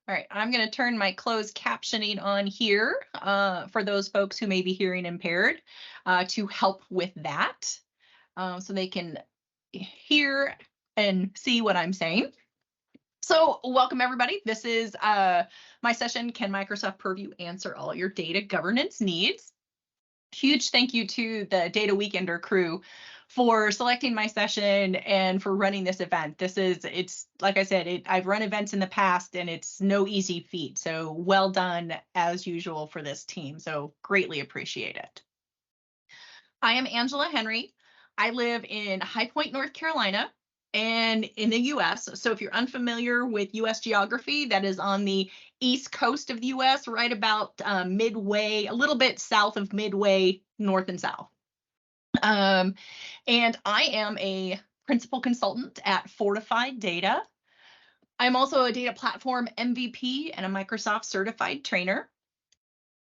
All right, I'm going to turn my closed captioning on here for those folks who may be hearing impaired to help with that so they can hear and see what I'm saying. So welcome everybody. This is my session, Can Microsoft Purview Answer All Your Data Governance Needs? Huge thank you to the Data Weekender crew for selecting my session and for running this event. It's like I said, I've run events in the past and it's no easy feat. So well done as usual for this team. So greatly appreciate it. I am Angela Henry. I live in High Point, North Carolina, and in the US. So if you're unfamiliar with US geography, that is on the east coast of the US, right about midway, a little bit south of midway, north and south. And I am a principal consultant at Fortified Data. I'm also a data platform MVP and a Microsoft certified trainer.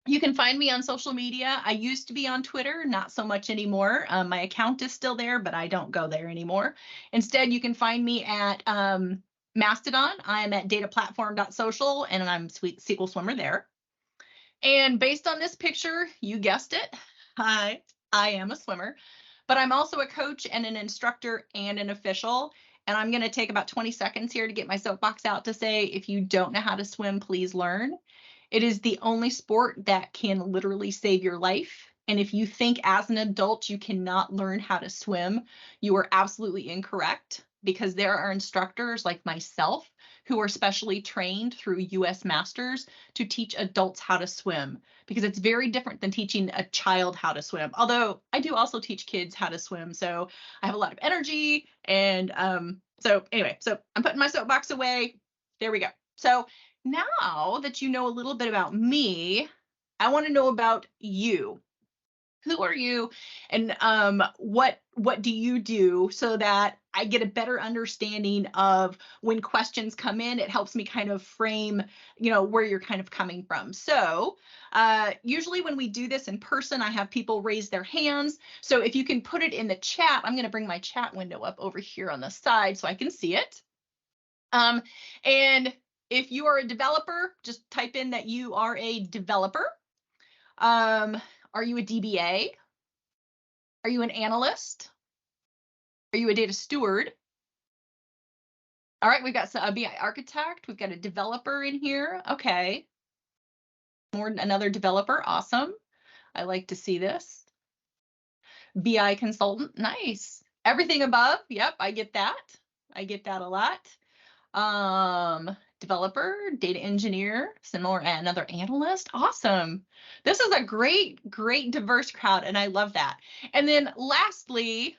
You can find me on social media. I used to be on Twitter, not so much anymore. My account is still there, but I don't go there anymore. Instead, you can find me at Mastodon. I'm at dataplatform.social, and I'm SQL Swimmer there. And based on this picture, you guessed it, I am a swimmer, but I'm also a coach and an instructor and an official. And I'm going to take about 20 seconds here to get my soapbox out to say, if you don't know how to swim, please learn. It is the only sport that can literally save your life. And if you think as an adult you cannot learn how to swim, you are absolutely incorrect, because there are instructors like myself who are specially trained through US Masters to teach adults how to swim, because it's very different than teaching a child how to swim. Although I do also teach kids how to swim, so I have a lot of energy. And so anyway, so I'm putting my soapbox away. There we go. So now that you know a little bit about me, I want to know about you. Who are you, and what do you do, so that I get a better understanding of when questions come in. It helps me kind of frame, where you're kind of coming from. So usually when we do this in person, I have people raise their hands. So if you can put it in the chat, I'm going to bring my chat window up over here on the side so I can see it. And if you are a developer, just type in that you are a developer. Are you a DBA? Are you an analyst? Are you a data steward? All right, we've got a BI architect. We've got a developer in here. Okay. Another developer. Awesome. I like to see this. BI consultant. Nice. Everything above. Yep, I get that. I get that a lot. Developer, data engineer, similar, another analyst. Awesome. This is a great diverse crowd, and I love that. And then lastly,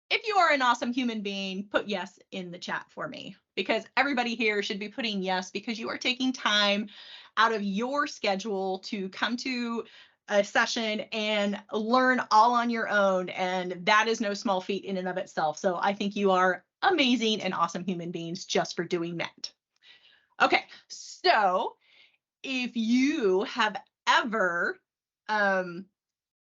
if you are an awesome human being, put yes in the chat for me, because everybody here should be putting yes, because you are taking time out of your schedule to come to a session and learn all on your own. And that is no small feat in and of itself. So I think you are amazing and awesome human beings just for doing that. Okay, so if you have ever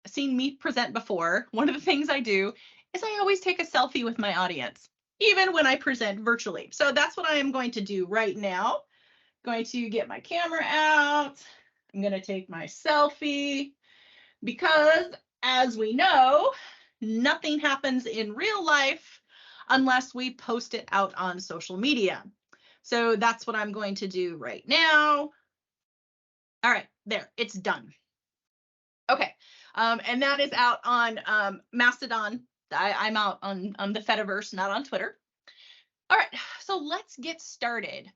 seen me present before, one of the things I do is I always take a selfie with my audience, even when I present virtually. So that's what I am going to do right now. Going to get my camera out. I'm going to take my selfie, because as we know, nothing happens in real life unless we post it out on social media. So that's what I'm going to do right now. All right, there, it's done. Okay, and that is out on Mastodon. I'm out on the Fediverse, not on Twitter. All right, so let's get started.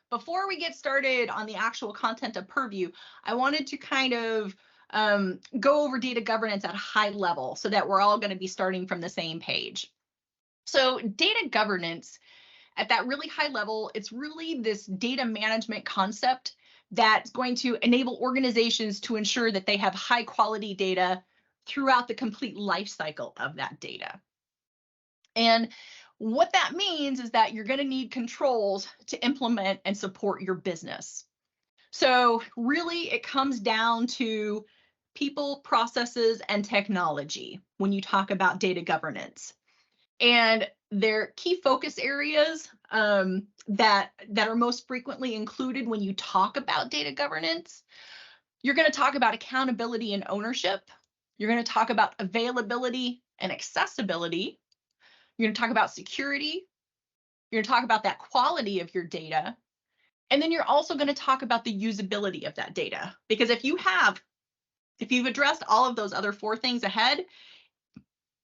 Before we get started on the actual content of Purview, I wanted to kind of go over data governance at a high level so that we're all going to be starting from the same page. So data governance at that really high level, it's really this data management concept that's going to enable organizations to ensure that they have high quality data throughout the complete life cycle of that data. And what that means is that you're going to need controls to implement and support your business. So really, it comes down to people, processes, and technology when you talk about data governance. And their key focus areas that are most frequently included when you talk about data governance. You're going to talk about accountability and ownership. You're going to talk about availability and accessibility. You're going to talk about security. You're going to talk about that quality of your data. And then you're also going to talk about the usability of that data. Because if you've addressed all of those other 4 things ahead,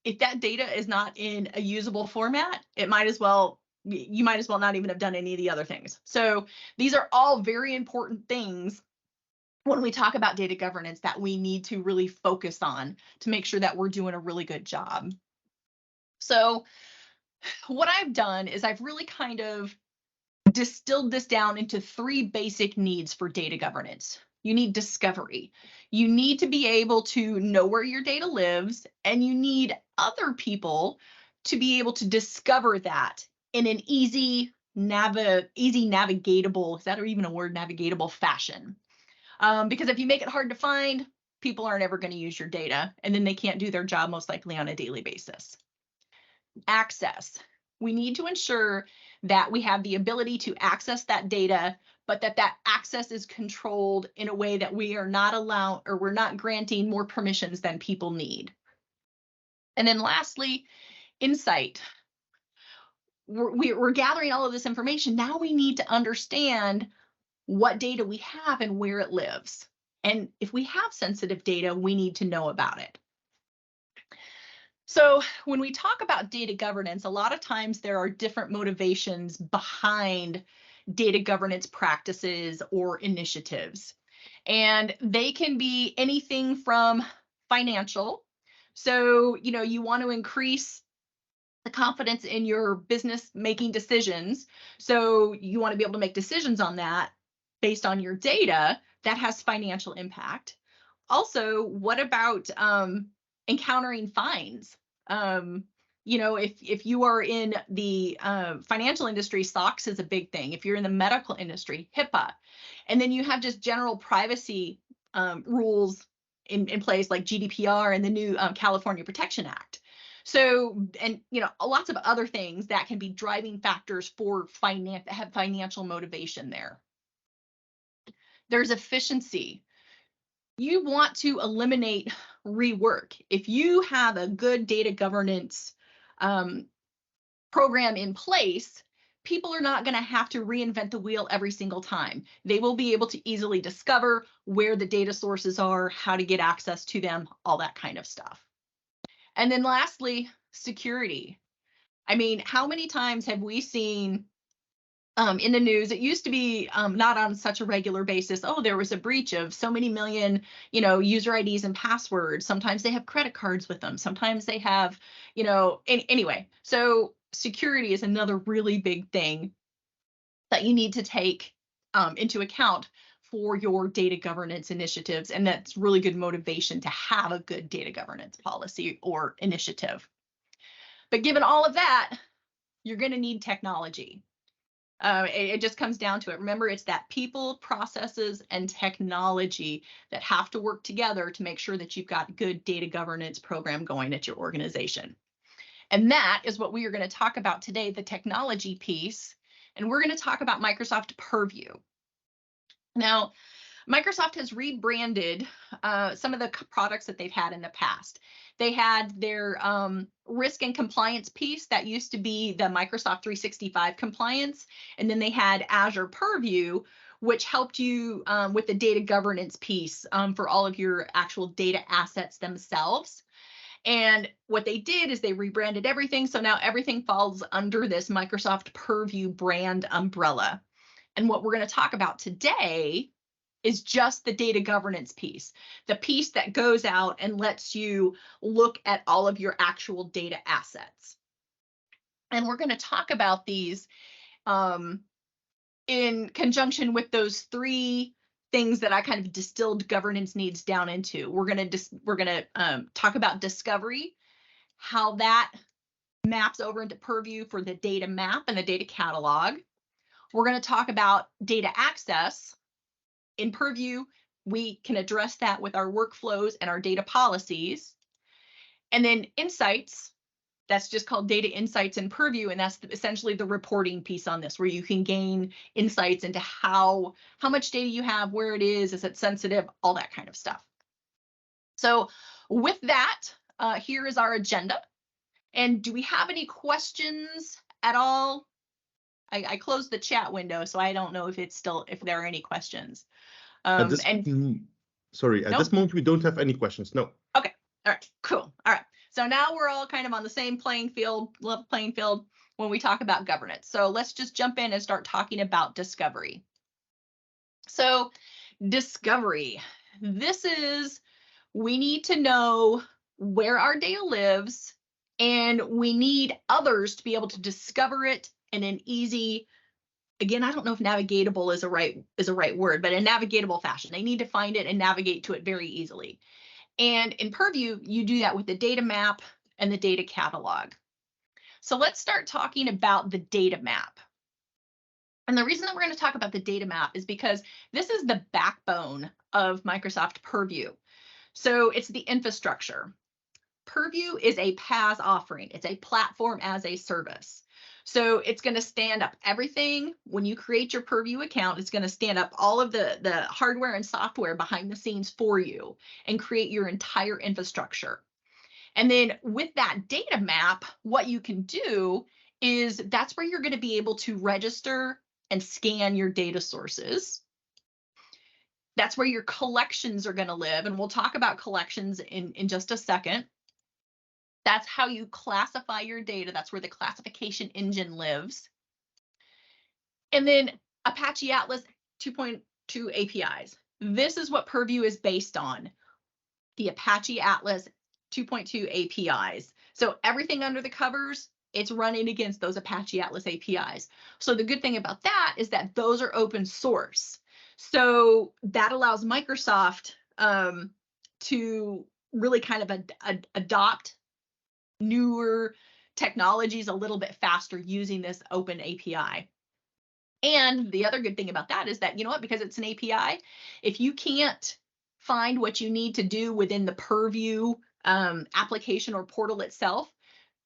if that data is not in a usable format, you might as well not even have done any of the other things. So these are all very important things when we talk about data governance that we need to really focus on to make sure that we're doing a really good job. So what I've done is I've really kind of distilled this down into 3 basic needs for data governance. You need discovery. You need to be able to know where your data lives, and you need other people to be able to discover that in an easy navigatable, is that even a word, navigatable fashion? Because if you make it hard to find, people aren't ever going to use your data, and then they can't do their job most likely on a daily basis. Access. We need to ensure that we have the ability to access that data, but that access is controlled in a way that we are not we're not granting more permissions than people need. And then lastly, insight. We're gathering all of this information. Now we need to understand what data we have and where it lives. And if we have sensitive data, we need to know about it. So when we talk about data governance, a lot of times there are different motivations behind data governance practices or initiatives. And they can be anything from financial. So, you want to increase the confidence in your business making decisions. So you want to be able to make decisions on that based on your data that has financial impact. Also, what about encountering fines? If you are in the financial industry, SOX is a big thing. If you're in the medical industry, HIPAA, and then you have just general privacy rules in place like GDPR and the new California Protection Act. So, and lots of other things that can be driving factors for that have financial motivation there. There's efficiency. You want to eliminate rework. If you have a good data governance program in place, people are not going to have to reinvent the wheel every single time. They will be able to easily discover where the data sources are, how to get access to them, all that kind of stuff. And then lastly, security. I mean, how many times have we seen in the news? It used to be not on such a regular basis. Oh, there was a breach of so many million, user IDs and passwords. Sometimes they have credit cards with them. Sometimes they have, anyway. So security is another really big thing that you need to take into account for your data governance initiatives. And that's really good motivation to have a good data governance policy or initiative. But given all of that, you're going to need technology. It just comes down to it. Remember, it's that people, processes, and technology that have to work together to make sure that you've got a good data governance program going at your organization. And that is what we are going to talk about today, the technology piece. And we're going to talk about Microsoft Purview. Now, Microsoft has rebranded some of the products that they've had in the past. They had their risk and compliance piece that used to be the Microsoft 365 compliance. And then they had Azure Purview, which helped you with the data governance piece for all of your actual data assets themselves. And what they did is they rebranded everything. So now everything falls under this Microsoft Purview brand umbrella. And what we're going to talk about today is just the data governance piece, the piece that goes out and lets you look at all of your actual data assets. And we're going to talk about these in conjunction with those 3 things that I kind of distilled governance needs down into. We're going to talk about discovery, how that maps over into Purview for the data map and the data catalog. We're going to talk about data access. In Purview, we can address that with our workflows and our data policies. And then insights, That's just called data insights in Purview, and that's essentially the reporting piece on this, where you can gain insights into how much data you have, where it is it sensitive, all that kind of stuff. So with that, here is our agenda. And do we have any questions at all? I closed the chat window, so I don't know if there are any questions. At this moment, we don't have any questions. No. Okay. All right. Cool. All right. So now we're all kind of on the same level playing field when we talk about governance. So let's just jump in and start talking about discovery. So discovery, we need to know where our data lives, and we need others to be able to discover it in an easy, again, I don't know if navigatable is a right word, but a navigatable fashion. They need to find it and navigate to it very easily. And in Purview, you do that with the data map and the data catalog. So let's start talking about the data map. And the reason that we're going to talk about the data map is because this is the backbone of Microsoft Purview. So it's the infrastructure. Purview is a PaaS offering. It's a platform as a service. So it's going to stand up everything. When you create your Purview account, it's going to stand up all of the hardware and software behind the scenes for you and create your entire infrastructure. And then with that data map, what you can do is that's where you're going to be able to register and scan your data sources. That's where your collections are going to live. And we'll talk about collections in just a second. That's how you classify your data. That's where the classification engine lives. And then Apache Atlas 2.2 APIs. This is what Purview is based on, the Apache Atlas 2.2 APIs. So everything under the covers, it's running against those Apache Atlas APIs. So the good thing about that is that those are open source. So that allows Microsoft to really kind of adopt newer technologies a little bit faster using this open API. And the other good thing about that is that, you know what, because it's an API, if you can't find what you need to do within the Purview application or portal itself,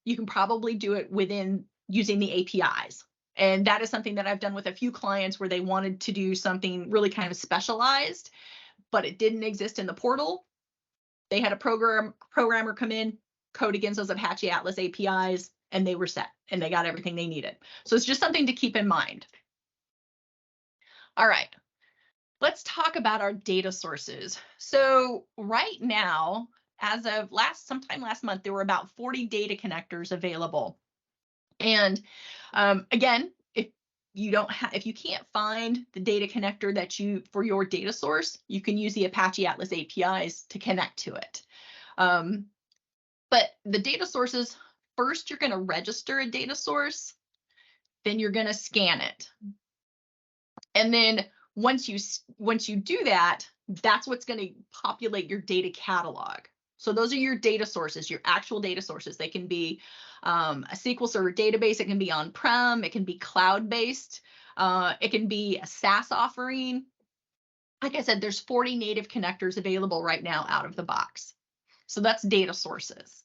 you can probably do it within using the APIs. And that is something that I've done with a few clients where they wanted to do something really kind of specialized, but it didn't exist in the portal. They had a programmer come in, code against those Apache Atlas APIs, and they were set, and they got everything they needed. So it's just something to keep in mind. All right, let's talk about our data sources. So right now, as of sometime last month, there were about 40 data connectors available. And again, if you can't find the data connector for your data source, you can use the Apache Atlas APIs to connect to it. But the data sources, first you're going to register a data source, then you're going to scan it. And then once you do that, that's what's going to populate your data catalog. So those are your data sources, your actual data sources. They can be a SQL Server database, it can be on-prem, it can be cloud-based, it can be a SaaS offering. Like I said, there's 40 native connectors available right now out of the box. So that's data sources.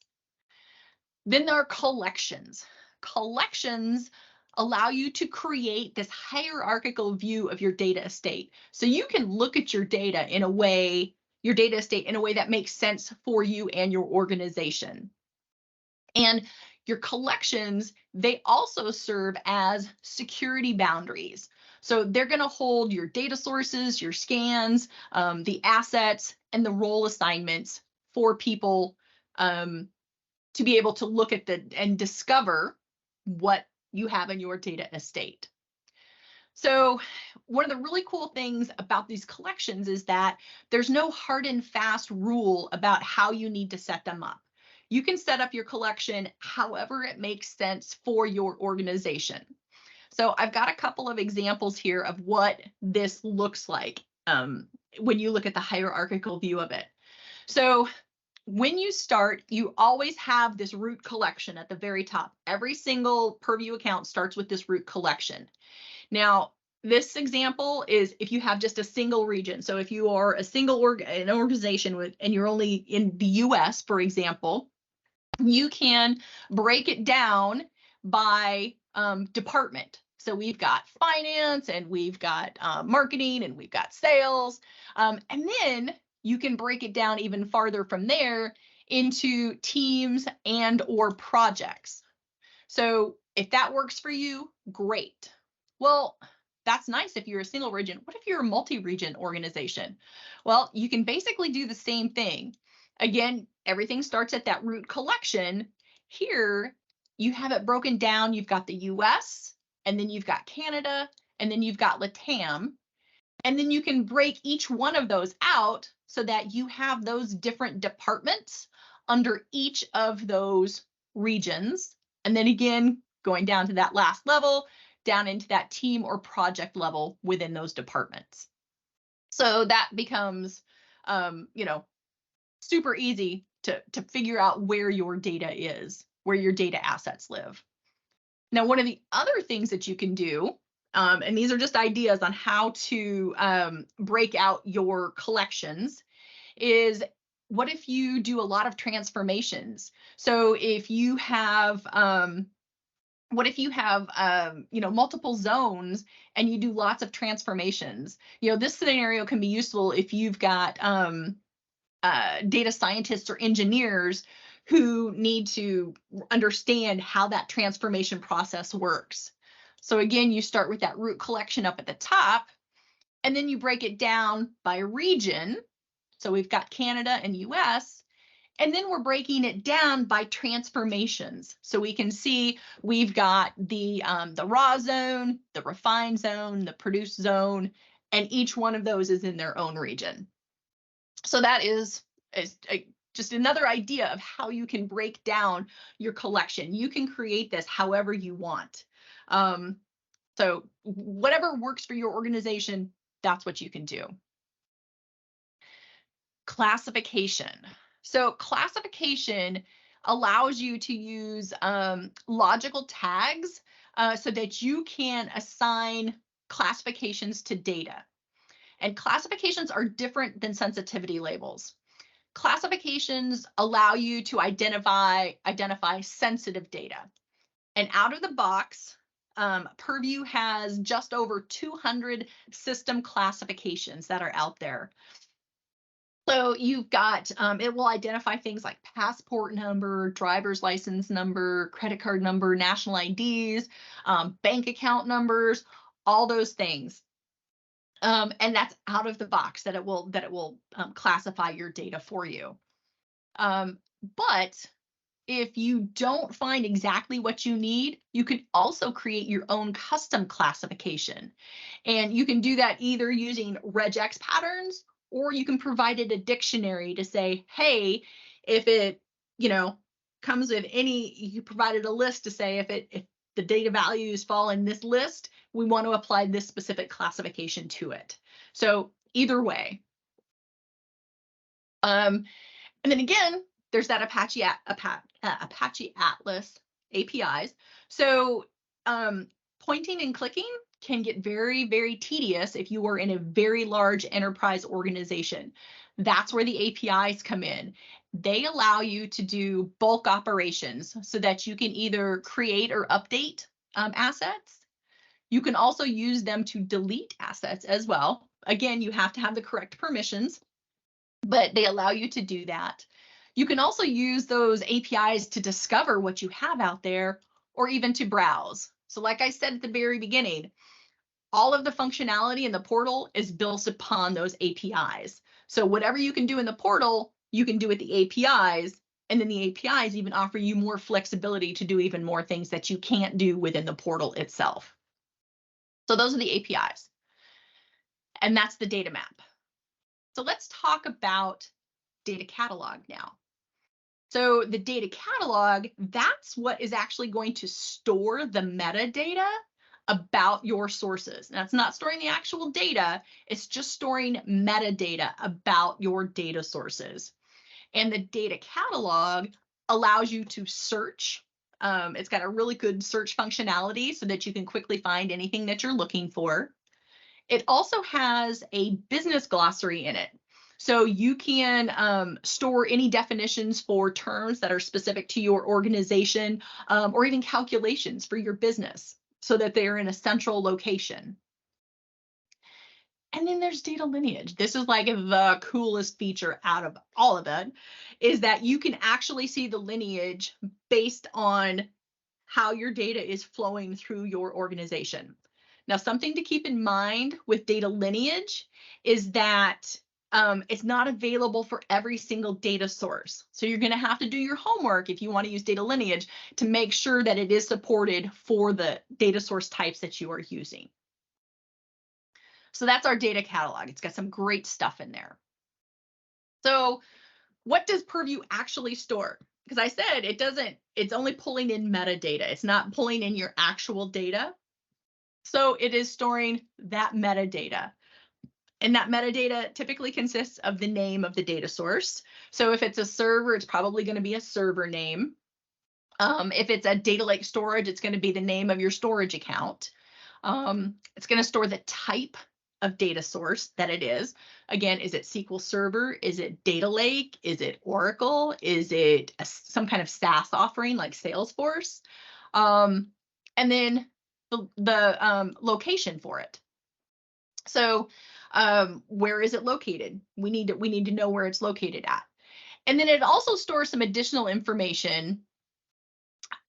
Then there are collections. Collections allow you to create this hierarchical view of your data estate. So you can look at your data estate in a way that makes sense for you and your organization. And your collections, they also serve as security boundaries. So they're going to hold your data sources, your scans, the assets, and the role assignments for people to be able to look at and discover what you have in your data estate. So one of the really cool things about these collections is that there's no hard and fast rule about how you need to set them up. You can set up your collection however it makes sense for your organization. So I've got a couple of examples here of what this looks like when you look at the hierarchical view of it. So when you start, you always have this root collection at the very top. Every single Purview account starts with this root collection. Now, this example is if you have just a single region. So if you are an organization and you're only in the US, for example, you can break it down by department. So we've got finance, and we've got marketing, and we've got sales. And then you can break it down even farther from there into teams and or projects. So if that works for you, great. Well, that's nice if you're a single region. What if you're a multi-region organization? Well, you can basically do the same thing. Again, everything starts at that root collection. Here, you have it broken down. You've got the US, and then you've got Canada, and then you've got LATAM. And then you can break each one of those out so that you have those different departments under each of those regions. And then again, going down to that last level, down into that team or project level within those departments. So that becomes, super easy to figure out where your data is, where your data assets live. Now, one of the other things that you can do, and these are just ideas on how to break out your collections, is what if you do a lot of transformations? So if you have, multiple zones and you do lots of transformations? This scenario can be useful if you've got data scientists or engineers who need to understand how that transformation process works. So again, you start with that root collection up at the top, and then you break it down by region. So we've got Canada and US, and then we're breaking it down by transformations. So we can see we've got the raw zone, the refined zone, the produced zone, and each one of those is in their own region. So that is just another idea of how you can break down your collection. You can create this however you want. So whatever works for your organization, that's what you can do. Classification. So classification allows you to use logical tags so that you can assign classifications to data. And classifications are different than sensitivity labels. Classifications allow you to identify sensitive data. And out of the box, Purview has just over 200 system classifications that are out there. So you've got, it will identify things like passport number, driver's license number, credit card number, national IDs, bank account numbers, all those things. And that's out of the box that it will classify your data for you. But if you don't find exactly what you need, you can also create your own custom classification. And you can do that either using regex patterns, or you can provide it a dictionary to say, hey, if it, comes with any, you provided a list to say if the data values fall in this list, we want to apply this specific classification to it. So either way. And then again, there's that Apache Atlas APIs. So pointing and clicking can get very, very tedious if you are in a very large enterprise organization. That's where the APIs come in. They allow you to do bulk operations so that you can either create or update assets. You can also use them to delete assets as well. Again, you have to have the correct permissions, but they allow you to do that. You can also use those APIs to discover what you have out there, or even to browse. So like I said at the very beginning, all of the functionality in the portal is built upon those APIs. So whatever you can do in the portal, you can do with the APIs, and then the APIs even offer you more flexibility to do even more things that you can't do within the portal itself. So those are the APIs. And that's the data map. So let's talk about data catalog now. So the data catalog, that's what is actually going to store the metadata about your sources. Now, it's not storing the actual data, it's just storing metadata about your data sources. And the data catalog allows you to search. It's got a really good search functionality so that you can quickly find anything that you're looking for. It also has a business glossary in it. So you can store any definitions for terms that are specific to your organization, or even calculations for your business so that they are in a central location. And then there's data lineage. This is like the coolest feature out of all of it, is that you can actually see the lineage based on how your data is flowing through your organization. Now, something to keep in mind with data lineage is that it's not available for every single data source. So you're going to have to do your homework if you want to use data lineage to make sure that it is supported for the data source types that you are using. So that's our data catalog. It's got some great stuff in there. So what does Purview actually store? Because I said it's only pulling in metadata. It's not pulling in your actual data. So it is storing that metadata. And that metadata typically consists of the name of the data source. So if it's a server, it's probably going to be a server name. If it's a data lake storage, it's going to be the name of your storage account. It's going to store the type of data source that it is. Again, is it SQL Server? Is it data lake? Is it Oracle? Is it some kind of SaaS offering like Salesforce? And then the location for it. So where is it located? We need to know where it's located at. And then it also stores some additional information,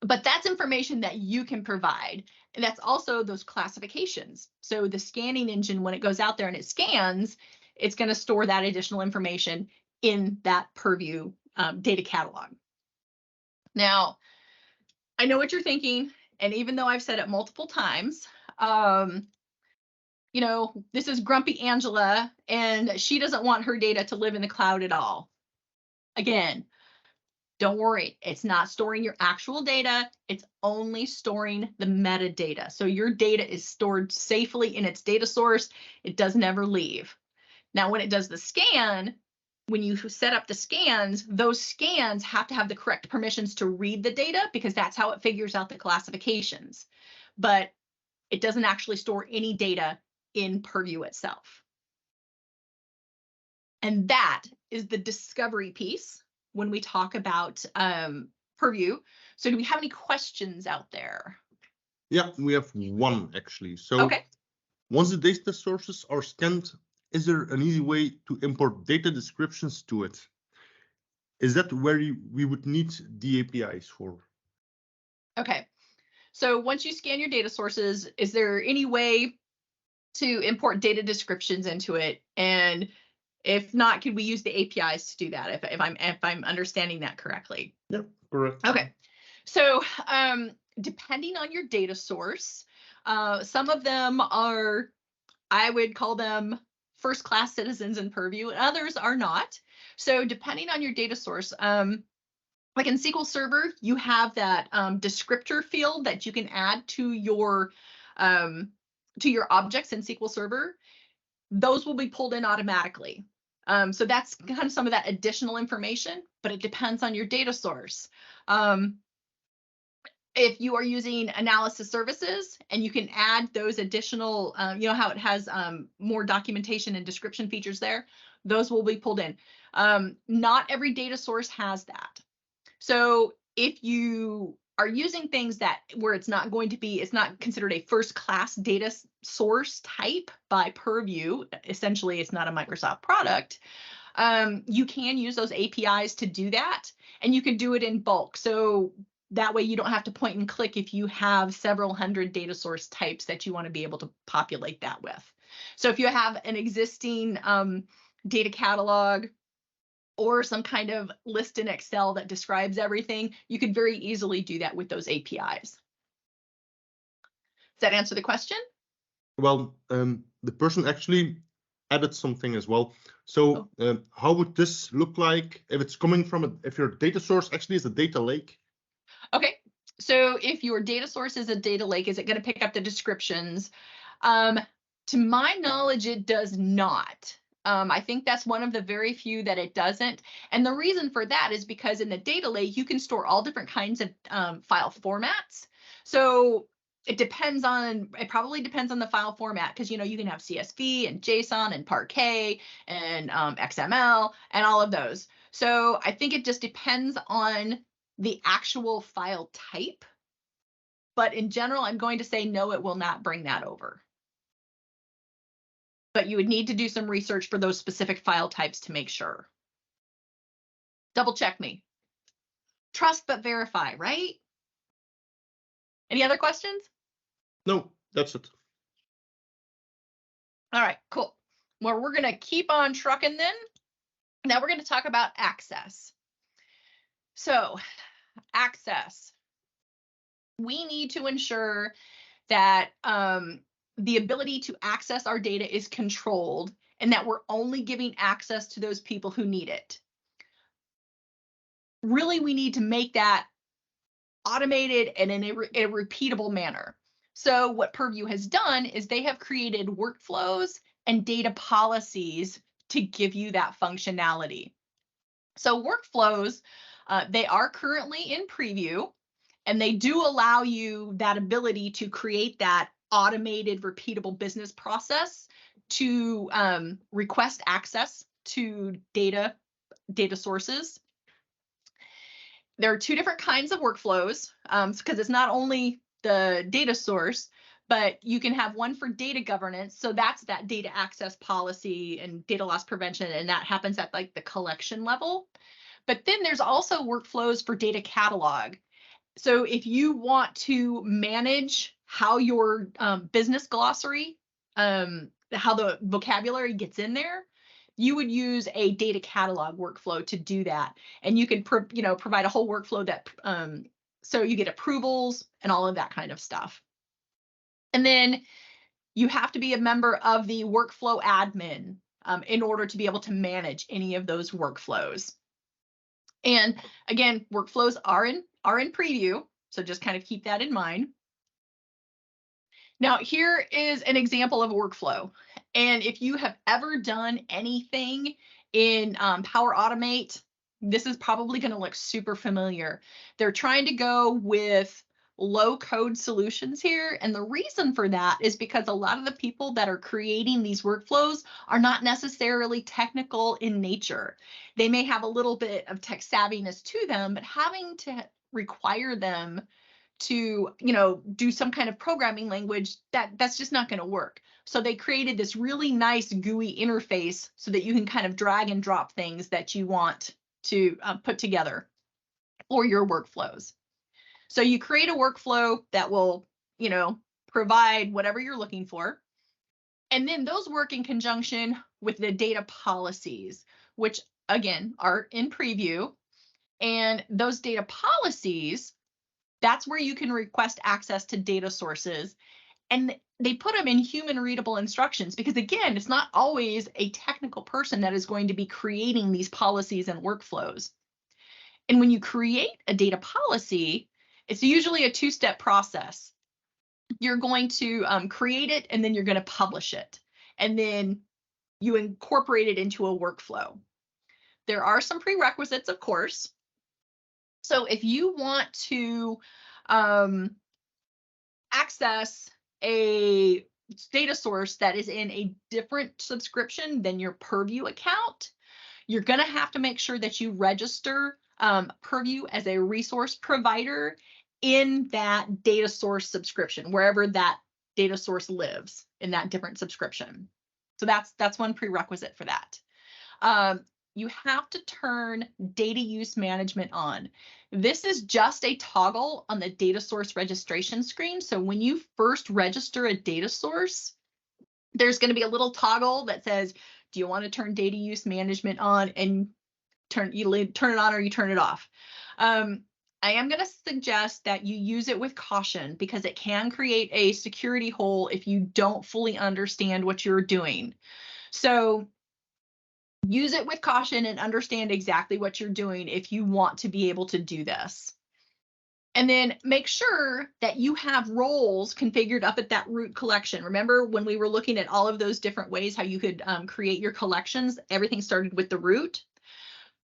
but that's information that you can provide. And that's also those classifications. So the scanning engine, when it goes out there and it scans, it's going to store that additional information in that Purview data catalog. Now, I know what you're thinking, and even though I've said it multiple times, you know, this is grumpy Angela, and she doesn't want her data to live in the cloud at all. Again, don't worry, it's not storing your actual data, it's only storing the metadata. So your data is stored safely in its data source, it doesn't ever leave. Now, when it does the scan, when you set up the scans, those scans have to have the correct permissions to read the data because that's how it figures out the classifications. But it doesn't actually store any data in Purview itself. And that is the discovery piece when we talk about Purview. So do we have any questions out there? Yeah, we have one actually. So okay. Once the data sources are scanned, is there an easy way to import data descriptions to it? Is that where we would need the APIs for? Okay. So once you scan your data sources, is there any way to import data descriptions into it? And if not, could we use the APIs to do that? If I'm understanding that correctly? Yeah, correct. Okay. So depending on your data source, some of them are, I would call them first-class citizens in Purview, and others are not. So depending on your data source, like in SQL Server, you have that descriptor field that you can add to your objects in SQL Server. Those will be pulled in automatically. So that's kind of some of that additional information, but it depends on your data source. If you are using analysis services and you can add those additional, you know how it has more documentation and description features there, those will be pulled in. Not every data source has that. So if you are using things that where it's not going to be, it's not considered a first class data source type by Purview, essentially it's not a Microsoft product, you can use those APIs to do that, and you can do it in bulk. So that way you don't have to point and click if you have several hundred data source types that you want to be able to populate that with. So if you have an existing data catalog or some kind of list in Excel that describes everything, you could very easily do that with those APIs. Does that answer the question? Well, the person actually added something as well. So how would this look like if it's coming from if your data source actually is a data lake? Okay, so if your data source is a data lake, is it going to pick up the descriptions? To my knowledge, it does not. I think that's one of the very few that it doesn't. And the reason for that is because in the data lake, you can store all different kinds of file formats. So it probably depends on the file format, because you can have CSV and JSON and Parquet and XML and all of those. So I think it just depends on the actual file type. But in general, I'm going to say no, it will not bring that over. But you would need to do some research for those specific file types to make sure. Double check me. Trust but verify, right? Any other questions? No, that's it. All right, cool. Well, we're going to keep on trucking then. Now we're going to talk about access. So, access. We need to ensure that the ability to access our data is controlled and that we're only giving access to those people who need it. Really, we need to make that automated and in a repeatable manner. So what Purview has done is they have created workflows and data policies to give you that functionality. So workflows, they are currently in preview, and they do allow you that ability to create that automated, repeatable business process to request access to data sources. There are two different kinds of workflows, because it's not only the data source, but you can have one for data governance. So that's that data access policy and data loss prevention, and that happens at like the collection level. But then there's also workflows for data catalog. So if you want to manage how your business glossary, how the vocabulary gets in there, you would use a data catalog workflow to do that. And you can provide a whole workflow that so you get approvals and all of that kind of stuff. And then you have to be a member of the workflow admin in order to be able to manage any of those workflows. And again, workflows are in preview, so just kind of keep that in mind. Now, here is an example of a workflow. And if you have ever done anything in Power Automate, this is probably going to look super familiar. They're trying to go with low-code solutions here. And the reason for that is because a lot of the people that are creating these workflows are not necessarily technical in nature. They may have a little bit of tech savviness to them, but having to require them to do some kind of programming language, that's just not going to work. So they created this really nice GUI interface so that you can kind of drag and drop things that you want to put together for your workflows. So you create a workflow that will provide whatever you're looking for, and then those work in conjunction with the data policies, which again are in preview. And those data policies, that's where you can request access to data sources, and they put them in human readable instructions, because again, it's not always a technical person that is going to be creating these policies and workflows. And when you create a data policy, it's usually a two-step process. You're going to create it, and then you're going to publish it, and then you incorporate it into a workflow. There are some prerequisites, of course. So if you want to access a data source that is in a different subscription than your Purview account, you're going to have to make sure that you register Purview as a resource provider in that data source subscription, wherever that data source lives in that different subscription. So that's one prerequisite for that. You have to turn data use management on. This is just a toggle on the data source registration screen. So when you first register a data source, there's going to be a little toggle that says, do you want to turn data use management on? And you turn it on or you turn it off. I am going to suggest that you use it with caution, because it can create a security hole if you don't fully understand what you're doing. So use it with caution and understand exactly what you're doing if you want to be able to do this. And then make sure that you have roles configured up at that root collection. Remember when we were looking at all of those different ways how you could create your collections, everything started with the root.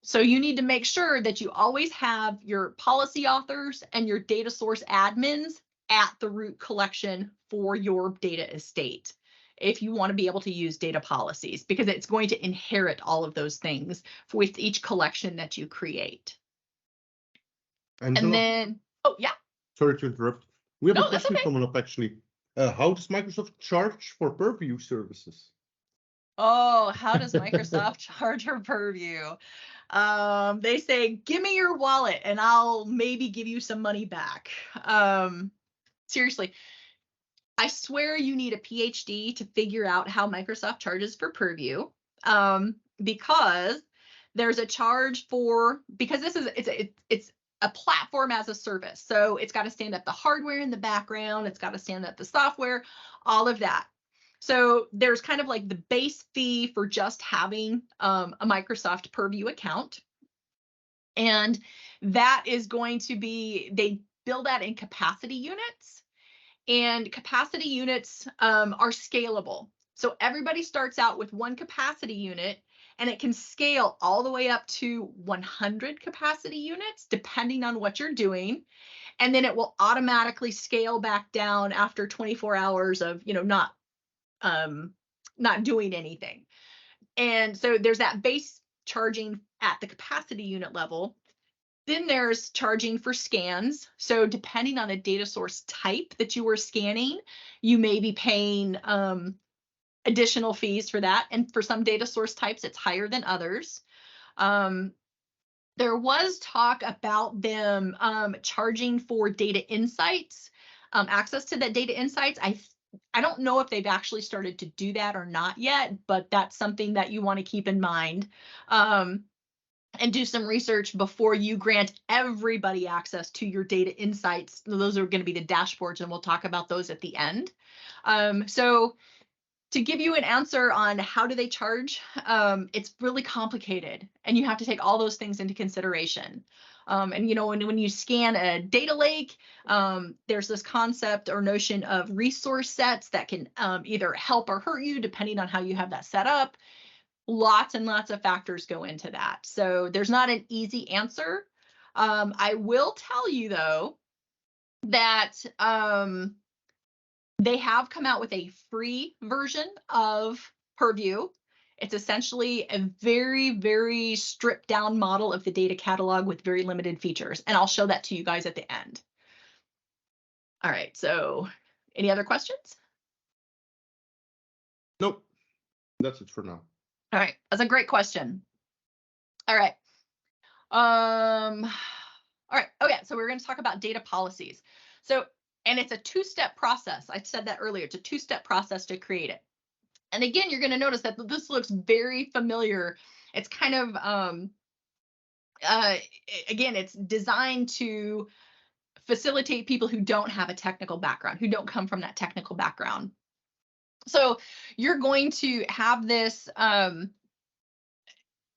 So you need to make sure that you always have your policy authors and your data source admins at the root collection for your data estate if you want to be able to use data policies, because it's going to inherit all of those things with each collection that you create. Angela? And then, oh yeah. Sorry to interrupt. We have No, a question coming up actually. How does Microsoft charge for Purview services? Oh, how does Microsoft charge for Purview? They say, give me your wallet and I'll maybe give you some money back. Seriously, I swear you need a PhD to figure out how Microsoft charges for Purview, because there's a charge for, because this is, it's a platform as a service. So it's got to stand up the hardware in the background. It's got to stand up the software, all of that. So there's kind of like the base fee for just having a Microsoft Purview account. And that is going to be, they bill that in capacity units. And capacity units are scalable. So everybody starts out with one capacity unit, and it can scale all the way up to 100 capacity units, depending on what you're doing. And then it will automatically scale back down after 24 hours of, not doing anything. And so there's that base charging at the capacity unit level. Then there's charging for scans. So depending on the data source type that you were scanning, you may be paying additional fees for that. And for some data source types, it's higher than others. There was talk about them charging for data insights, access to that data insights. I don't know if they've actually started to do that or not yet, but that's something that you want to keep in mind. And do some research before you grant everybody access to your data insights. Those are going to be the dashboards, and we'll talk about those at the end. So to give you an answer on how do they charge, it's really complicated, and you have to take all those things into consideration. And when you scan a data lake, there's this concept or notion of resource sets that can either help or hurt you depending on how you have that set up. Lots and lots of factors go into that. So there's not an easy answer. I will tell you, though, that they have come out with a free version of Purview. It's essentially a very, very stripped down model of the data catalog with very limited features. And I'll show that to you guys at the end. All right, so any other questions? Nope, that's it for now. All right, that's a great question. All right. All right, okay, so we're going to talk about data policies. So, and it's a two-step process. I said that earlier. It's a two-step process to create it. And again, you're going to notice that this looks very familiar. It's kind of, again, it's designed to facilitate people who don't have a technical background, who don't come from that technical background. So you're going to have this,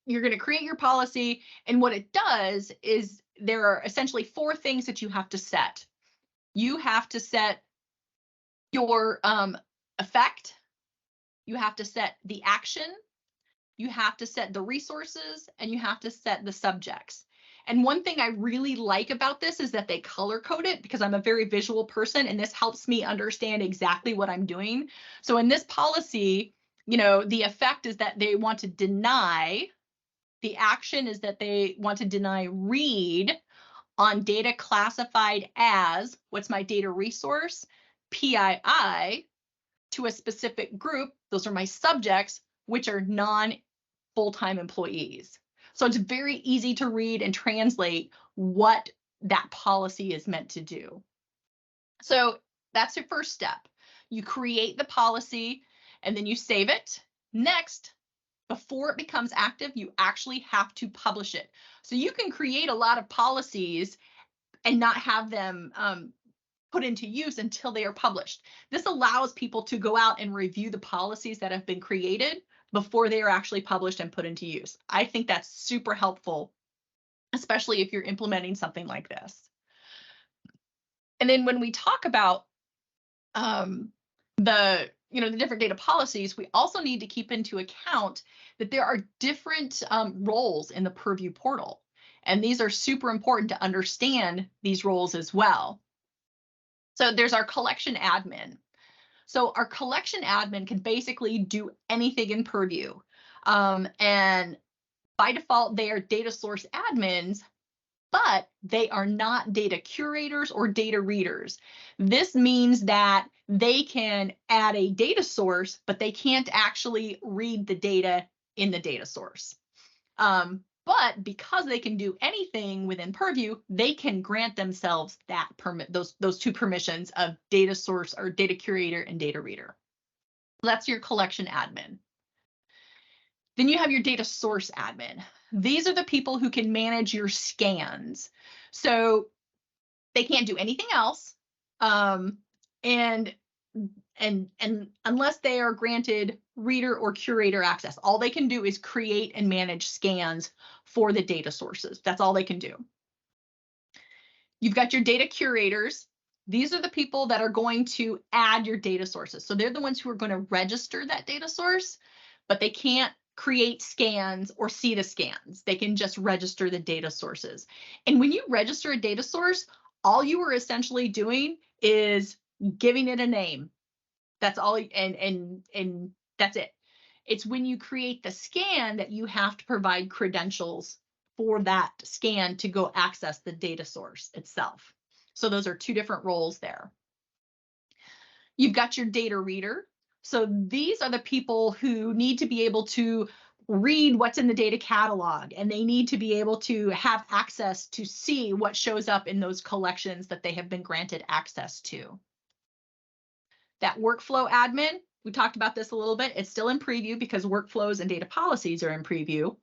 you're going to create your policy, and what it does is there are essentially 4 things that you have to set. You have to set your effect, you have to set the action, you have to set the resources, and you have to set the subjects. And one thing I really like about this is that they color code it, because I'm a very visual person, and this helps me understand exactly what I'm doing. So in this policy, the effect is that they want to deny. The action is that they want to deny read on data classified as, what's my data resource, PII, to a specific group. Those are my subjects, which are non-full-time employees. So it's very easy to read and translate what that policy is meant to do. So that's your first step. You create the policy and then you save it. Next, before it becomes active, you actually have to publish it. So you can create a lot of policies and not have them put into use until they are published. This allows people to go out and review the policies that have been created before they are actually published and put into use. I think that's super helpful, especially if you're implementing something like this. And then when we talk about the different data policies, we also need to keep into account that there are different roles in the Purview portal. And these are super important to understand these roles as well. So there's our collection admin. So our collection admin can basically do anything in Purview. And by default, they are data source admins, but they are not data curators or data readers. This means that they can add a data source, but they can't actually read the data in the data source. But because they can do anything within Purview, they can grant themselves that permit, those two permissions of data source or data curator and data reader. That's your collection admin. Then you have your data source admin. These are the people who can manage your scans. So they can't do anything else. And unless they are granted reader or curator access, all they can do is create and manage scans for the data sources. That's all they can do. You've got your data curators. These are the people that are going to add your data sources. So they're the ones who are going to register that data source, but they can't create scans or see the scans. They can just register the data sources. And when you register a data source, all you are essentially doing is giving it a name. That's all, and that's it. It's when you create the scan that you have to provide credentials for that scan to go access the data source itself. So those are two different roles there. You've got your data reader. So these are the people who need to be able to read what's in the data catalog, and they need to be able to have access to see what shows up in those collections that they have been granted access to. That workflow admin, we talked about this a little bit. It's still in preview because workflows and data policies are in preview.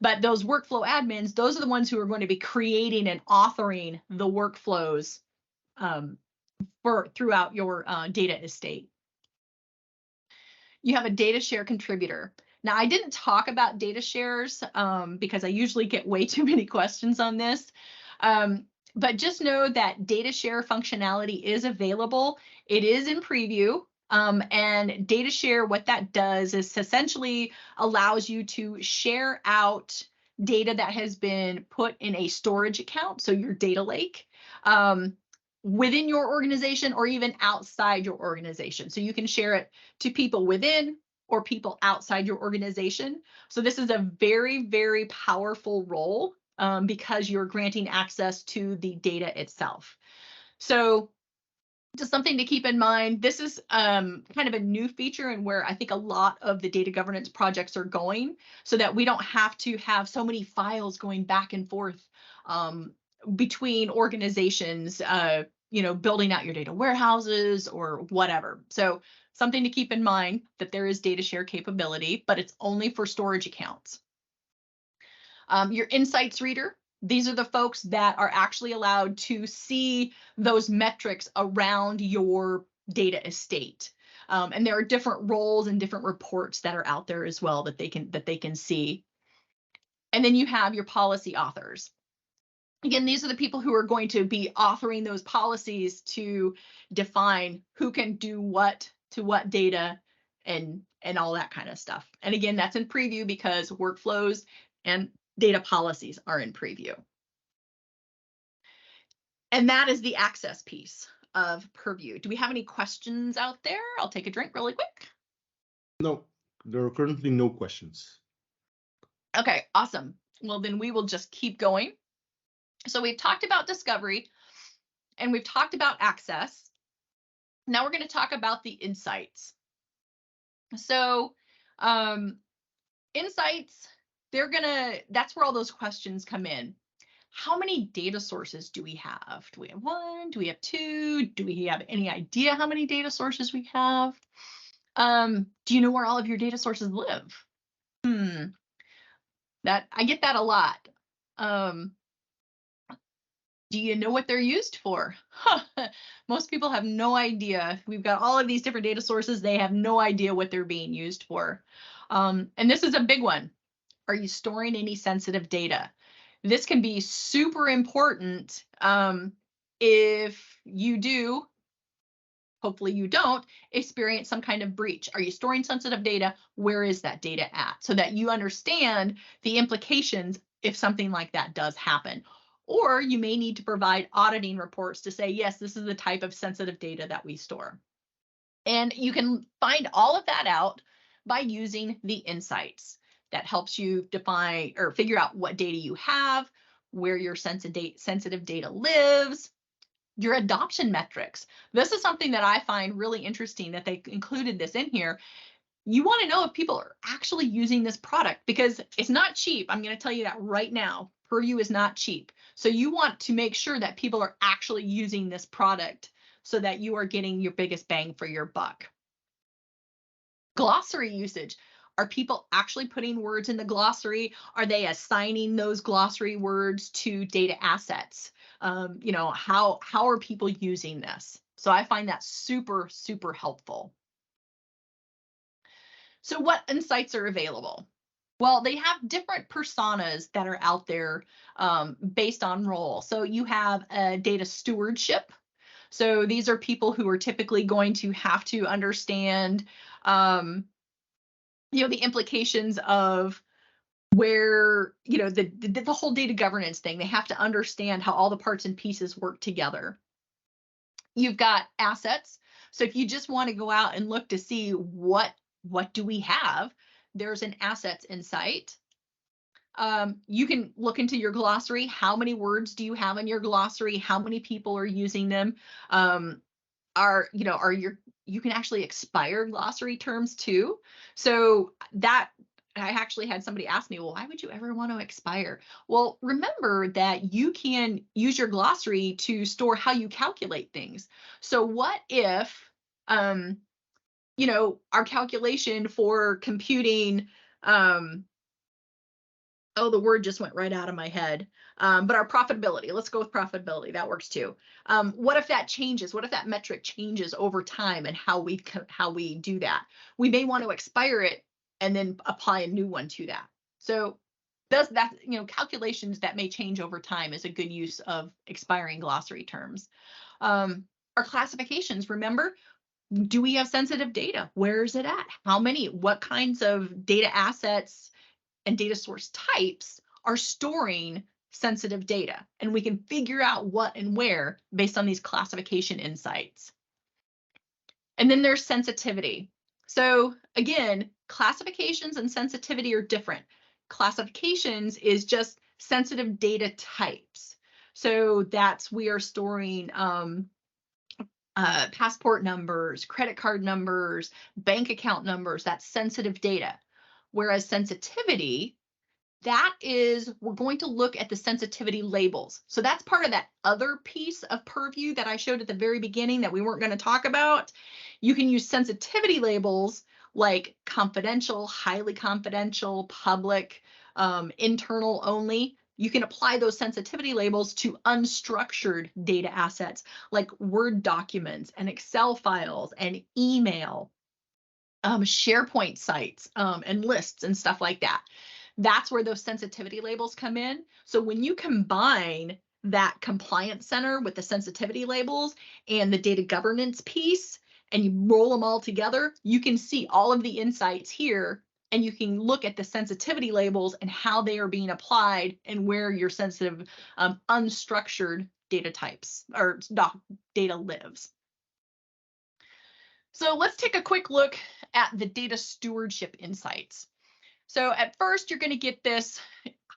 But those workflow admins, those are the ones who are going to be creating and authoring the workflows throughout your data estate. You have a data share contributor. Now, I didn't talk about data shares because I usually get way too many questions on this. But just know that data share functionality is available. It is in preview. And data share, what that does is essentially allows you to share out data that has been put in a storage account, so your data lake, within your organization or even outside your organization. So you can share it to people within or people outside your organization. So this is a very, very powerful role because you're granting access to the data itself. So just something to keep in mind. This is kind of a new feature and where I think a lot of the data governance projects are going, so that we don't have to have so many files going back and forth between organizations, building out your data warehouses or whatever. So something to keep in mind that there is data share capability, but it's only for storage accounts. Your insights reader. These are the folks that are actually allowed to see those metrics around your data estate. And there are different roles and different reports that are out there as well that they can see. And then you have your policy authors. Again, these are the people who are going to be authoring those policies to define who can do what to what data and all that kind of stuff. And again, that's in preview because workflows and data policies are in preview. And that is the access piece of Purview. Do we have any questions out there? I'll take a drink really quick. No, there are currently no questions. Okay, awesome. Well, then we will just keep going. So we've talked about discovery and we've talked about access. Now we're going to talk about the insights. So insights, that's where all those questions come in. How many data sources do we have? Do we have one? Do we have two? Do we have any idea how many data sources we have? Do you know where all of your data sources live? That I get that a lot. Do you know what they're used for? Most people have no idea. We've got all of these different data sources. They have no idea what they're being used for. And this is a big one. Are you storing any sensitive data? This can be super important if you do, hopefully you don't, experience some kind of breach. Are you storing sensitive data? Where is that data at? So that you understand the implications if something like that does happen. Or you may need to provide auditing reports to say, yes, this is the type of sensitive data that we store. And you can find all of that out by using the insights. That helps you define or figure out what data you have, where your sensitive data lives, your adoption metrics. This is something that I find really interesting that they included this in here. You want to know if people are actually using this product because it's not cheap. I'm going to tell you that right now. Purview is not cheap. So you want to make sure that people are actually using this product so that you are getting your biggest bang for your buck. Glossary usage. Are people actually putting words in the glossary? Are they assigning those glossary words to data assets? How are people using this? So I find that super, super helpful. So what insights are available? Well, they have different personas that are out there based on role. So you have a data stewardship. So these are people who are typically going to have to understand, the implications of where, the whole data governance thing. They have to understand how all the parts and pieces work together. You've got assets. So if you just want to go out and look to see what do we have, there's an assets insight. You can look into your glossary. How many words do you have in your glossary? How many people are using them? You can actually expire glossary terms too. So that I actually had somebody ask me, well, why would you ever want to expire? Well, remember that you can use your glossary to store how you calculate things. So what if, our calculation for computing, the word just went right out of my head. But our profitability, let's go with profitability. That works too. What if that changes? What if that metric changes over time and how we do that? We may want to expire it and then apply a new one to that. So calculations that may change over time is a good use of expiring glossary terms. Our classifications, remember, do we have sensitive data? Where is it at? How many? What kinds of data assets and data source types are storing sensitive data? And we can figure out what and where based on these classification insights. And then there's sensitivity. So again, classifications and sensitivity are different. Classifications is just sensitive data types. So we are storing passport numbers, credit card numbers, bank account numbers, that's sensitive data. Whereas sensitivity, that is, we're going to look at the sensitivity labels. So that's part of that other piece of Purview that I showed at the very beginning that we weren't going to talk about. You can use sensitivity labels like confidential, highly confidential, public, internal only. You can apply those sensitivity labels to unstructured data assets like Word documents and Excel files and email, SharePoint sites, and lists and stuff like that. That's where those sensitivity labels come in. So when you combine that compliance center with the sensitivity labels and the data governance piece, and you roll them all together, you can see all of the insights here, and you can look at the sensitivity labels and how they are being applied and where your sensitive, unstructured data types or data lives. So let's take a quick look at the data stewardship insights. So at first, you're going to get this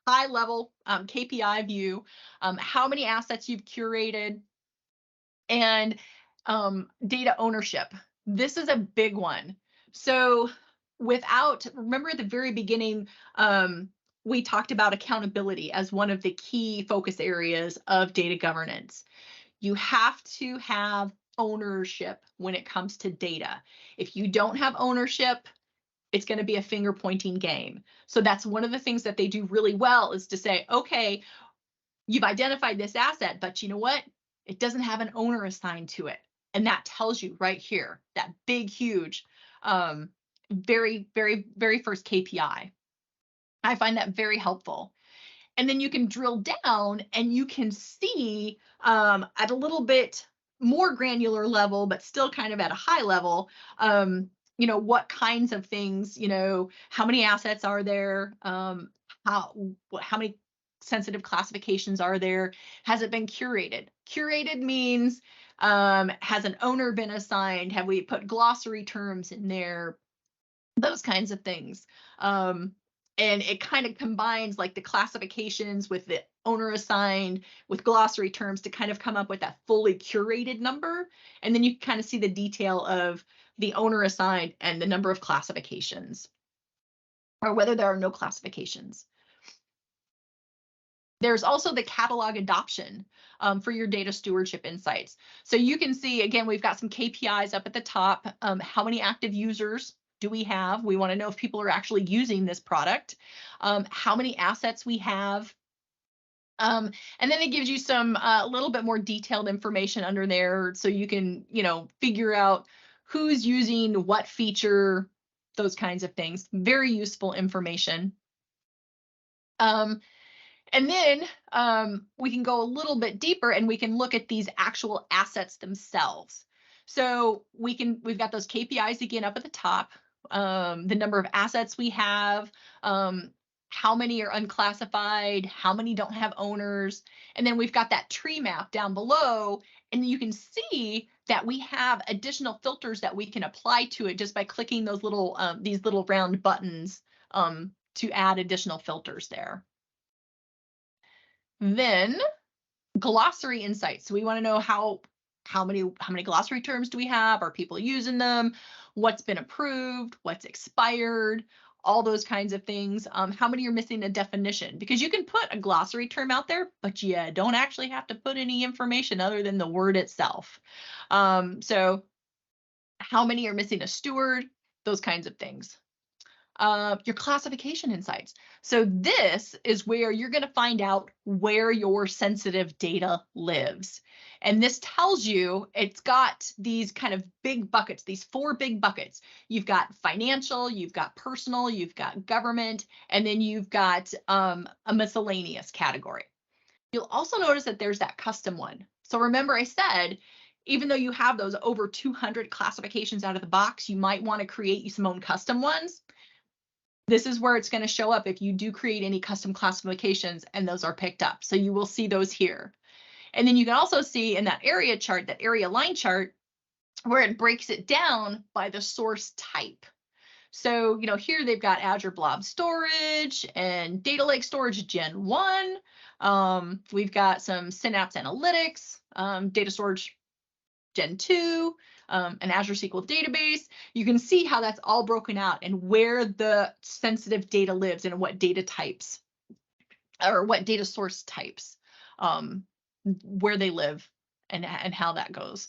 high level KPI view, how many assets you've curated, and data ownership. This is a big one. So remember at the very beginning, we talked about accountability as one of the key focus areas of data governance. You have to have ownership when it comes to data. If you don't have ownership, it's going to be a finger pointing game. So that's one of the things that they do really well is to say, okay, you've identified this asset, but you know what? It doesn't have an owner assigned to it. And that tells you right here, that big, huge, very, very, very first KPI. I find that very helpful. And then you can drill down and you can see at a little bit more granular level, but still kind of at a high level, what kinds of things, how many assets are there, how many sensitive classifications are there? Has it been curated? Curated means, has an owner been assigned? Have we put glossary terms in there? Those kinds of things. And it kind of combines like the classifications with the owner assigned with glossary terms to kind of come up with that fully curated number. And then you kind of see the detail of the owner assigned and the number of classifications, or whether there are no classifications. There's also the catalog adoption for your data stewardship insights. So you can see, again, we've got some KPIs up at the top. How many active users do we have? We want to know if people are actually using this product. How many assets we have. And then it gives you some a little bit more detailed information under there, so you can, figure out who's using what feature, those kinds of things. Very useful information. And then we can go a little bit deeper and we can look at these actual assets themselves. So we've got those KPIs again up at the top, the number of assets we have, how many are unclassified, how many don't have owners, and then we've got that tree map down below, and you can see that we have additional filters that we can apply to it just by clicking those little these little round buttons to add additional filters there. Then glossary insights. So we want to know how many glossary terms do we have? Are people using them? What's been approved? What's expired? All those kinds of things. How many are missing a definition? Because you can put a glossary term out there, but you don't actually have to put any information other than the word itself. So how many are missing a steward? Those kinds of things. Your classification insights. So this is where you're going to find out where your sensitive data lives. And this tells you, it's got these kind of big buckets, these 4 big buckets. You've got financial, you've got personal, you've got government, and then you've got a miscellaneous category. You'll also notice that there's that custom one. So remember I said, even though you have those over 200 classifications out of the box, you might want to create some own custom ones. This is where it's going to show up if you do create any custom classifications and those are picked up. So you will see those here. And then you can also see in that area chart, that area line chart, where it breaks it down by the source type. So, here they've got Azure Blob Storage and Data Lake Storage Gen 1. We've got some Synapse Analytics, Data Storage Gen 2, an Azure SQL database. You can see how that's all broken out and where the sensitive data lives and what data types or what data source types, where they live and how that goes.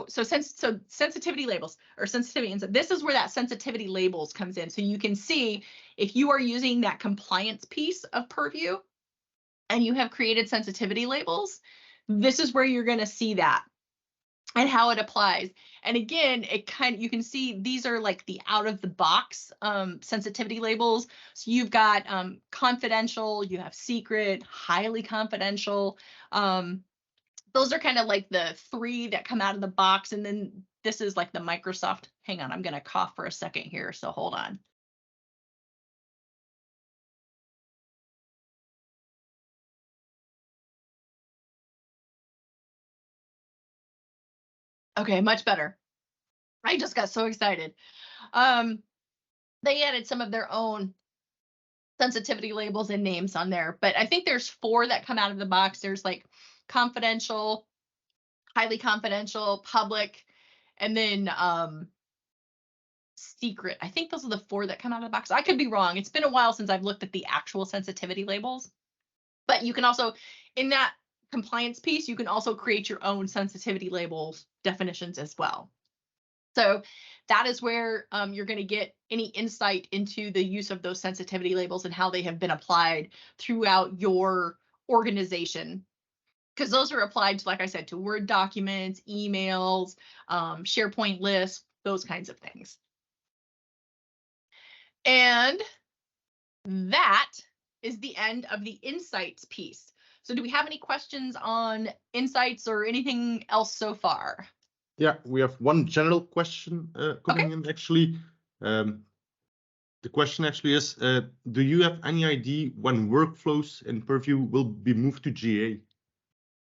So sensitivity labels or sensitivity. And so this is where that sensitivity labels comes in. So you can see if you are using that compliance piece of Purview and you have created sensitivity labels, this is where you're going to see that and how it applies. And again, you can see these are like the out of the box sensitivity labels. So you've got confidential, you have secret, highly confidential. Those are kind of like the 3 that come out of the box. And then this is like the Microsoft. Hang on, I'm going to cough for a second here. So hold on. Okay, much better. I just got so excited. They added some of their own sensitivity labels and names on there, but I think there's 4 that come out of the box. There's like confidential, highly confidential, public, and then secret. I think those are the 4 that come out of the box. I could be wrong. It's been a while since I've looked at the actual sensitivity labels, but you can also, in that compliance piece, you can also create your own sensitivity labels definitions as well. So that is where you're going to get any insight into the use of those sensitivity labels and how they have been applied throughout your organization. Because those are applied to, like I said, to Word documents, emails, SharePoint lists, those kinds of things. And that is the end of the insights piece. So do we have any questions on insights or anything else so far? Yeah, we have one general question coming in actually. The question actually is, do you have any idea when workflows in Purview will be moved to GA?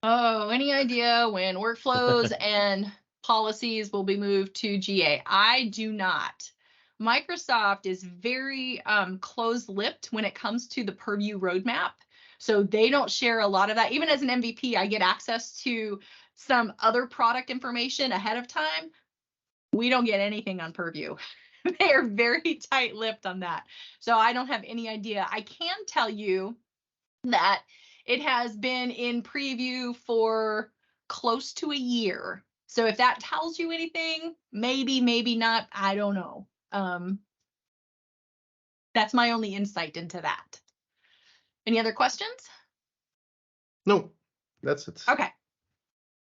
Oh, any idea when workflows and policies will be moved to GA? I do not. Microsoft is very close-lipped when it comes to the Purview roadmap. So they don't share a lot of that. Even as an MVP, I get access to some other product information ahead of time. We don't get anything on Purview. They are very tight-lipped on that. So I don't have any idea. I can tell you that it has been in preview for close to a year. So if that tells you anything, maybe, maybe not, I don't know. That's my only insight into that. Any other questions? No, that's it. Okay.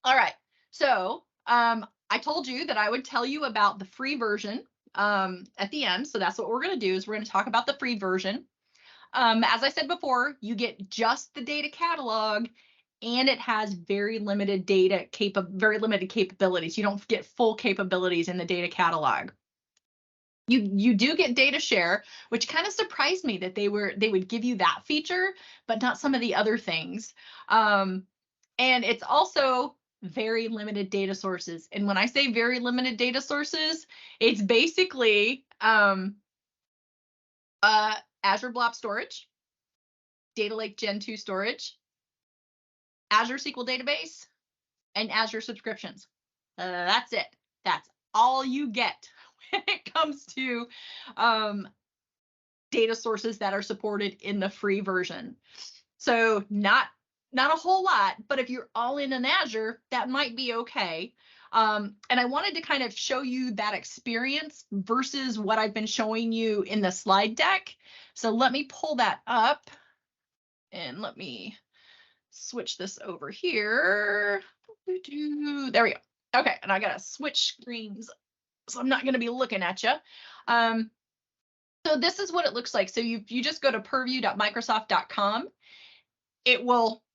All right. So I told you that I would tell you about the free version at the end. So that's what we're going to do is we're going to talk about the free version. As I said before, you get just the data catalog and it has very limited capabilities. You don't get full capabilities in the data catalog. You do get data share, which kind of surprised me that they would give you that feature, but not some of the other things. And it's also very limited data sources. And when I say very limited data sources, it's basically Azure Blob Storage, Data Lake Gen 2 storage, Azure SQL Database, and Azure subscriptions. That's it. That's all you get when it comes to data sources that are supported in the free version. So not a whole lot, but if you're all in an Azure, that might be okay. And I wanted to kind of show you that experience versus what I've been showing you in the slide deck. So let me pull that up and let me switch this over here. There we go. Okay, and I gotta switch screens, so I'm not gonna be looking at you. So this is what it looks like. So you just go to purview.microsoft.com.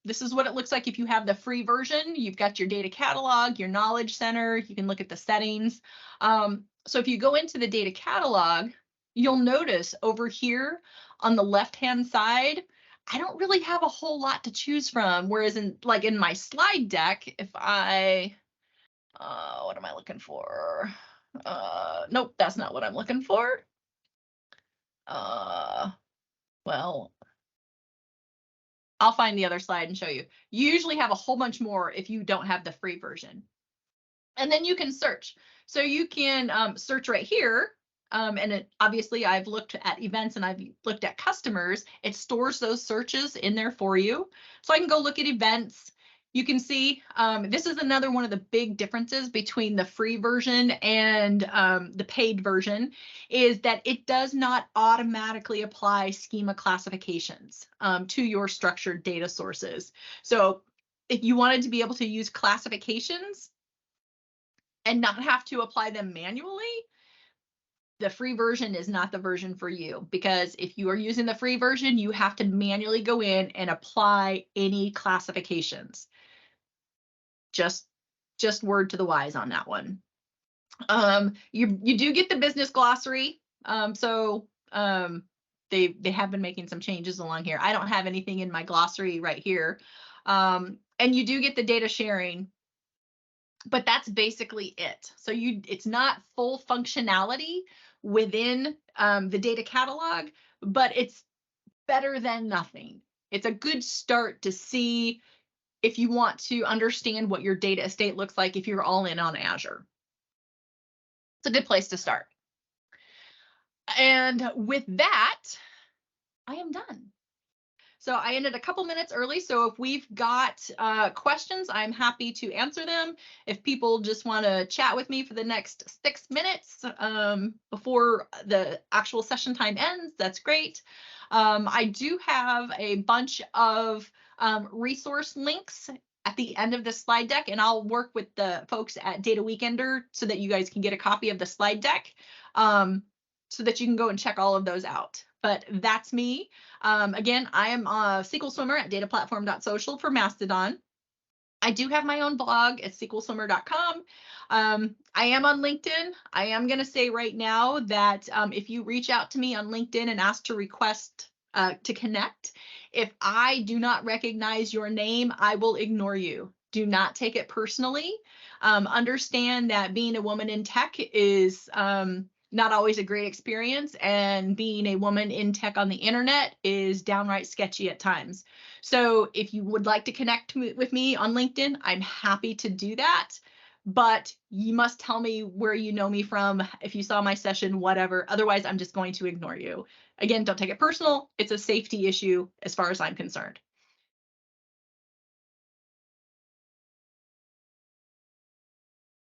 This is what it looks like if you have the free version. You've got your data catalog, your knowledge center. You can look at the settings. So if you go into the data catalog, you'll notice over here on the left-hand side, I don't really have a whole lot to choose from. Whereas in my slide deck, if I, what am I looking for? Nope, that's not what I'm looking for. Well, I'll find the other slide and show you. You usually have a whole bunch more if you don't have the free version. And then you can search. So you can search right here. And obviously I've looked at events and I've looked at customers. It stores those searches in there for you. So I can go look at events. You can see this is another one of the big differences between the free version and the paid version is that it does not automatically apply schema classifications to your structured data sources. So if you wanted to be able to use classifications and not have to apply them manually, the free version is not the version for you, because if you are using the free version, you have to manually go in and apply any classifications. Just word to the wise on that one. You do get the business glossary. They have been making some changes along here. I don't have anything in my glossary right here. And you do get the data sharing, but that's basically it. So it's not full functionality within the data catalog, but it's better than nothing. It's a good start to see if you want to understand what your data estate looks like if you're all in on Azure. It's a good place to start. And with that, I am done. So I ended a couple minutes early. So if we've got questions, I'm happy to answer them. If people just want to chat with me for the next 6 minutes before the actual session time ends, that's great. I do have a bunch of resource links at the end of the slide deck, and I'll work with the folks at Data Weekender so that you guys can get a copy of the slide deck so that you can go and check all of those out. But that's me. Again, I am a SQL swimmer at dataplatform.social for Mastodon. I do have my own blog at sqlswimmer.com. I am on LinkedIn. I am going to say right now that if you reach out to me on LinkedIn and ask to request to connect, if I do not recognize your name, I will ignore you. Do not take it personally. Understand that being a woman in tech is not always a great experience, and being a woman in tech on the internet is downright sketchy at times. So if you would like to connect with me on LinkedIn, I'm happy to do that. But you must tell me where you know me from, if you saw my session, whatever. Otherwise, I'm just going to ignore you. Again, don't take it personal. It's a safety issue as far as I'm concerned.